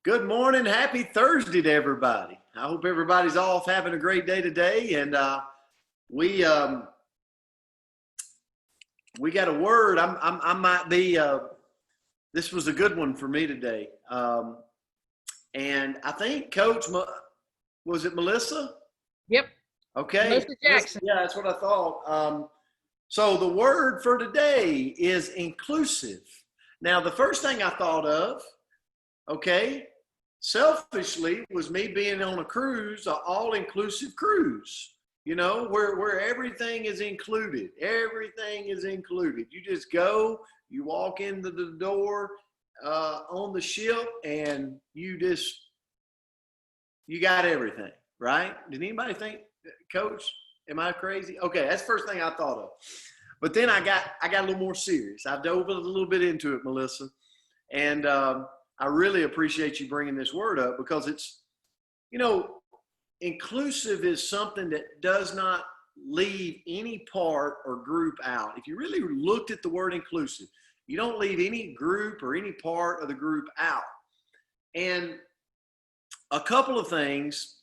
Good morning. Happy Thursday to everybody. I hope everybody's off having a great day today. And we we got a word. I might be. This was a good one for me today. And I think Coach, was it Melissa? Yep. Okay. Melissa Jackson. Yeah, that's what I thought. So the word for today is inclusive. Now, the first thing I thought of, okay, selfishly, was me being on a cruise, an all-inclusive cruise, where everything is included. Everything is included. You just go, you walk into the door on the ship, and you got everything, right? Did anybody think, Coach, am I crazy? Okay, that's the first thing I thought of. But then I got a little more serious. I dove a little bit into it, Melissa, and I really appreciate you bringing this word up because it's, inclusive is something that does not leave any part or group out. If you really looked at the word inclusive, you don't leave any group or any part of the group out. And a couple of things,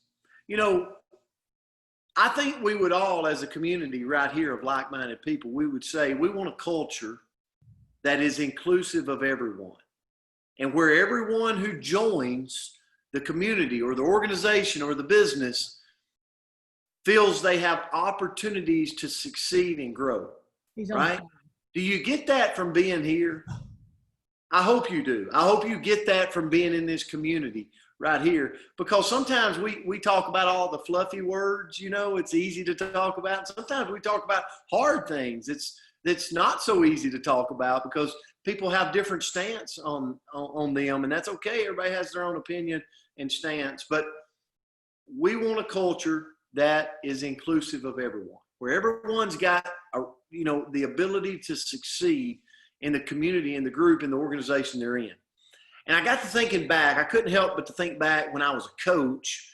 I think we would all, as a community right here of like-minded people, we would say we want a culture that is inclusive of everyone. And where everyone who joins the community or the organization or the business feels they have opportunities to succeed and grow, right? Do you get that from being here? I hope you do. I hope you get that from being in this community right here, because sometimes we talk about all the fluffy words, it's easy to talk about. Sometimes we talk about hard things. It's not so easy to talk about because people have different stance on them, and that's okay. Everybody has their own opinion and stance, but we want a culture that is inclusive of everyone, where everyone's got the ability to succeed in the community, in the group, in the organization they're in. And I got to thinking back. I couldn't help but to think back when I was a coach,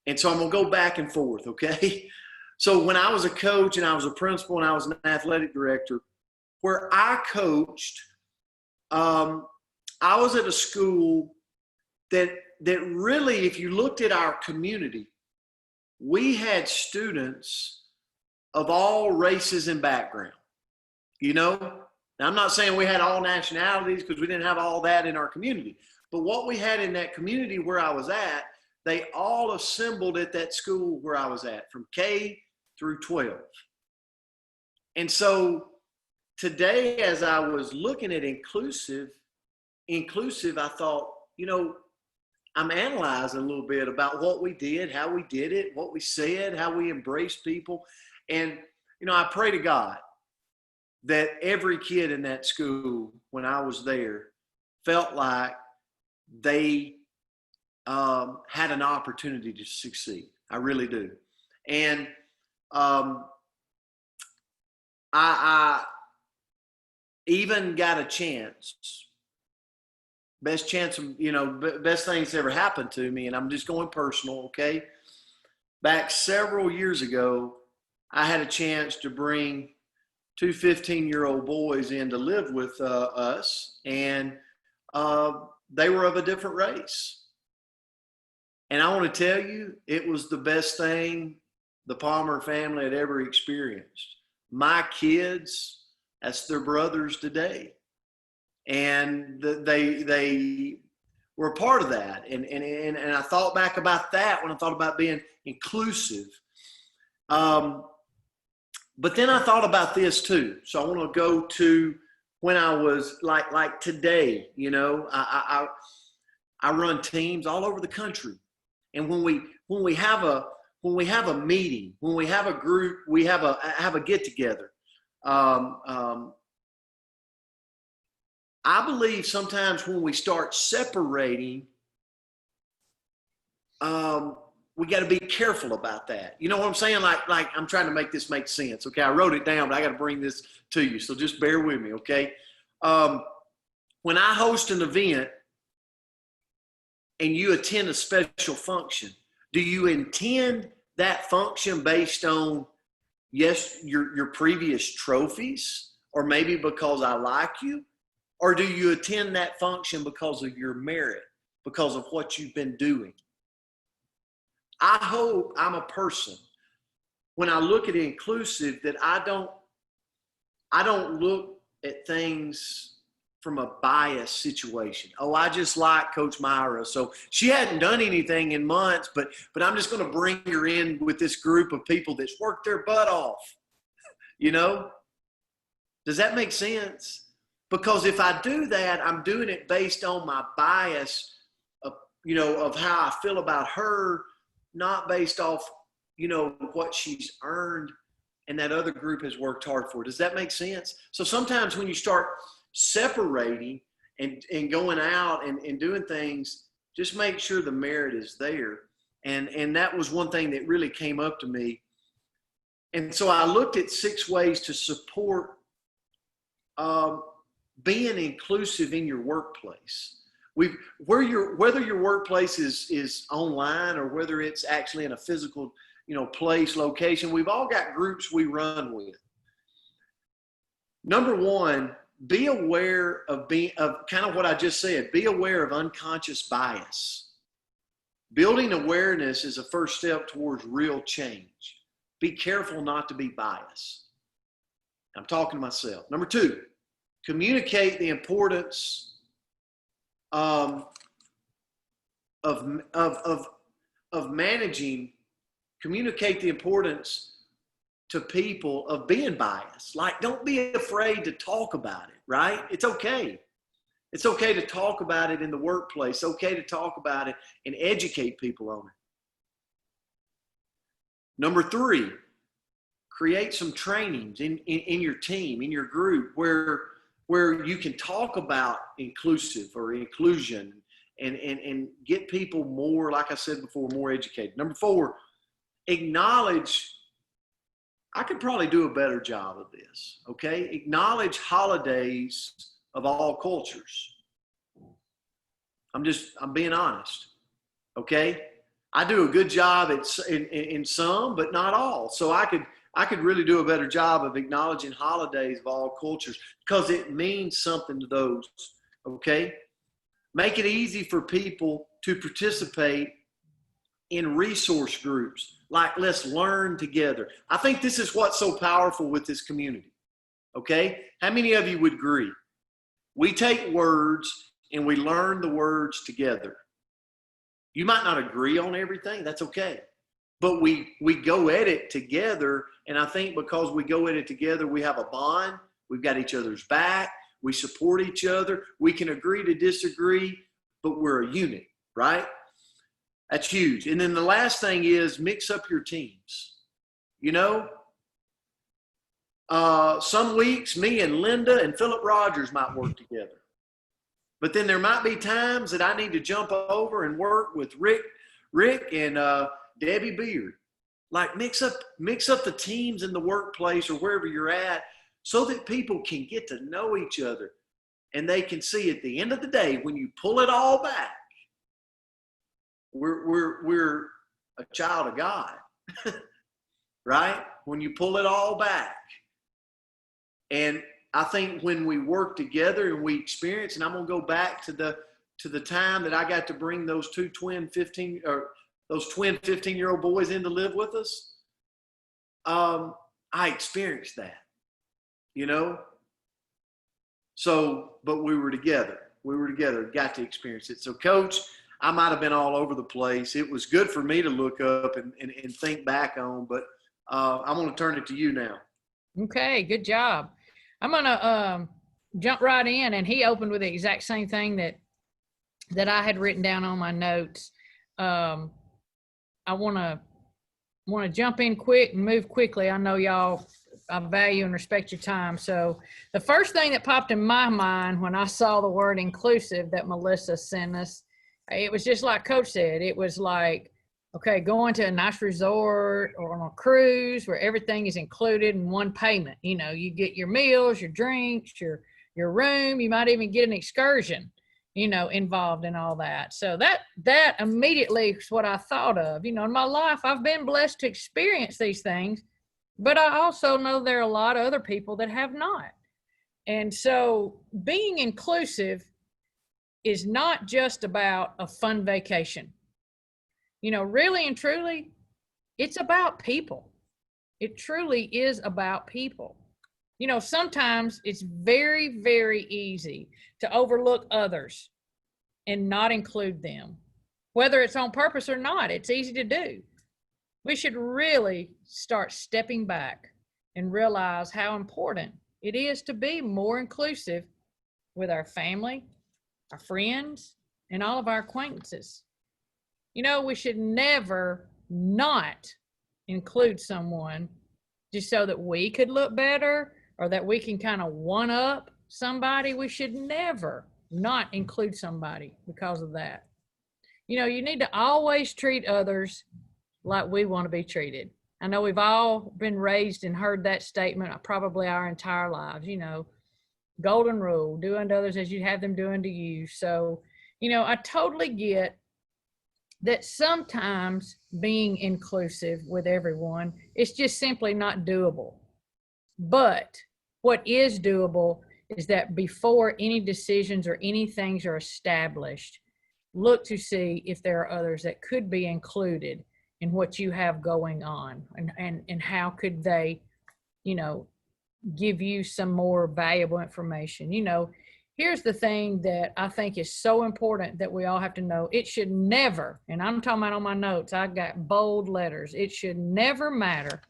and so I'm gonna go back and forth, okay? So when I was a coach and I was a principal and I was an athletic director, where I coached, I was at a school that really, if you looked at our community, we had students of all races and background. Now, I'm not saying we had all nationalities because we didn't have all that in our community. But what we had in that community where I was at, they all assembled at that school where I was at, from K through 12. And so today, as I was looking at inclusive, I thought, I'm analyzing a little bit about what we did, how we did it, what we said, how we embraced people. And, I pray to God that every kid in that school, when I was there, felt like they had an opportunity to succeed. I really do. And I even got a chance, best chance of, best things ever happened to me, and I'm just going personal, okay? Back several years ago, I had a chance to bring two 15-year-old boys in to live with us, and they were of a different race. And I want to tell you, it was the best thing the Palmer family had ever experienced. My kids, that's their brothers today. And they were a part of that. And I thought back about that when I thought about being inclusive. But then I thought about this too. So I want to go to when I was like today, I run teams all over the country. And when we have a meeting, when we have a group, we have a get together. I believe sometimes when we start separating, we got to be careful about that. You know what I'm saying? Like I'm trying to make this make sense. Okay, I wrote it down, but I got to bring this to you. So just bear with me, okay? When I host an event and you attend a special function, do you intend that function based on, yes, your previous trophies, or maybe because I like you? Or do you attend that function because of your merit? because of what you've been doing. I hope I'm a person, when I look at inclusive, that I don't look at things from a biased situation. Oh, I just like Coach Myra, so she hadn't done anything in months, but I'm just going to bring her in with this group of people that's worked their butt off. You know? Does that make sense? Because if I do that, I'm doing it based on my bias of, of how I feel about her, not based off, what she's earned and that other group has worked hard for. Does that make sense? So sometimes when you start separating and going out and doing things, just make sure the merit is there. And that was one thing that really came up to me. And so I looked at 6 ways to support being inclusive in your workplace. Whether your workplace is online or whether it's actually in a physical, place, location, we've all got groups we run with. Number 1, be aware of kind of what I just said. Be aware of unconscious bias. Building awareness is a first step towards real change. Be careful not to be biased. I'm talking to myself. Number 2, communicate the importance of managing. Communicate the importance to people of being biased. Like, don't be afraid to talk about it, right? It's okay. It's okay to talk about it in the workplace. It's okay to talk about it and educate people on it. Number 3, create some trainings in your team, in your group, where you can talk about inclusive or inclusion and get people more, like I said before, more educated. Number 4, acknowledge. I could probably do a better job of this, okay? Acknowledge holidays of all cultures. I'm being honest, okay? I do a good job in some, but not all. So I could really do a better job of acknowledging holidays of all cultures because it means something to those, okay? Make it easy for people to participate in resource groups. Like, let's learn together. I think this is what's so powerful with this community, okay? How many of you would agree? We take words and we learn the words together. You might not agree on everything, that's okay. But we go at it together, and I think because we go at it together, we have a bond, we've got each other's back, we support each other, we can agree to disagree, but we're a unit, right? That's huge. And then the last thing is mix up your teams. Some weeks me and Linda and Philip Rogers might work together. But then there might be times that I need to jump over and work with Rick and Debbie Beard. Like, mix up the teams in the workplace or wherever you're at so that people can get to know each other and they can see at the end of the day, when you pull it all back, we're a child of God, right? When you pull it all back. And I think when we work together and we experience, and I'm going to go back to the time that I got to bring those twin 15-year-old boys in to live with us. I experienced that, So, but we were together. Got to experience it. So, Coach, I might have been all over the place. It was good for me to look up and think back on, but I'm going to turn it to you now. Okay, good job. I'm going to jump right in, and he opened with the exact same thing that I had written down on my notes. I want to jump in quick and move quickly. I know y'all, I value and respect your time. So the first thing that popped in my mind when I saw the word inclusive that Melissa sent us, it was just like Coach said. It was like, okay, going to a nice resort or on a cruise where everything is included in one payment. You get your meals, your drinks, your room. You might even get an excursion, involved in all that. So that immediately is what I thought of. In my life, I've been blessed to experience these things, but I also know there are a lot of other people that have not. And so being inclusive is not just about a fun vacation. You know, really and truly, it's about people. It truly is about people. You know, sometimes it's very, very easy to overlook others and not include them. Whether it's on purpose or not, it's easy to do. We should really start stepping back and realize how important it is to be more inclusive with our family, our friends, and all of our acquaintances. You know, we should never not include someone just so that we could look better or that we can kind of one up somebody. We should never not include somebody because of that. You know, you need to always treat others like we want to be treated. I know we've all been raised and heard that statement probably our entire lives, you know, golden rule, do unto others as you have them do unto you. So, you know, I totally get that sometimes being inclusive with everyone is just simply not doable. But what is doable is that before any decisions or any things are established, look to see if there are others that could be included in what you have going on, and how could they, you know, give you some more valuable information. You know, here's the thing that I think is so important that we all have to know. It should never, and I'm talking about on my notes, I got bold letters. It should never matter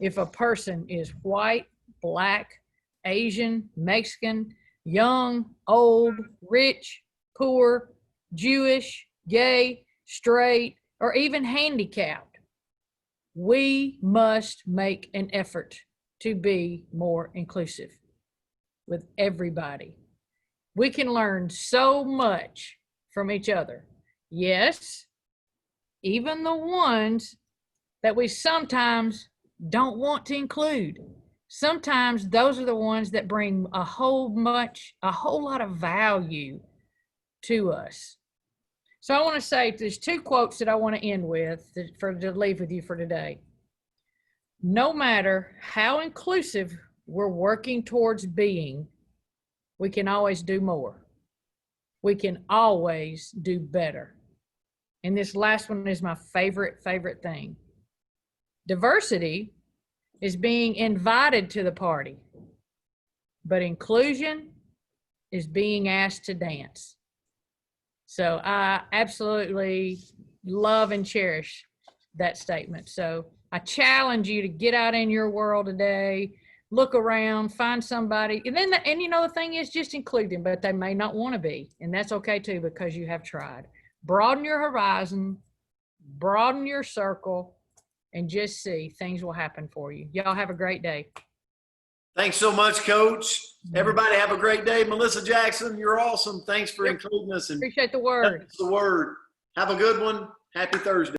if a person is white, black, Asian, Mexican, young, old, rich, poor, Jewish, gay, straight, or even handicapped. We must make an effort to be more inclusive with everybody. We can learn so much from each other. Yes, even the ones that we sometimes don't want to include. Sometimes those are the ones that bring a whole lot of value to us. So I want to say there's two quotes that I want to end with to leave with you for today. No matter how inclusive we're working towards being, we can always do more. We can always do better. And this last one is my favorite thing. Diversity is being invited to the party, but inclusion is being asked to dance. So I absolutely love and cherish that statement. So I challenge you to get out in your world today, look around, find somebody, and you know, the thing is, just include them, but they may not want to be, and that's okay too, because you have tried. Broaden your horizon, broaden your circle, and just see things will happen for you. Y'all have a great day. Thanks so much, Coach. Everybody have a great day. Melissa Jackson, you're awesome. Thanks for including us. And appreciate the word. that's the word. Have a good one. Happy Thursday.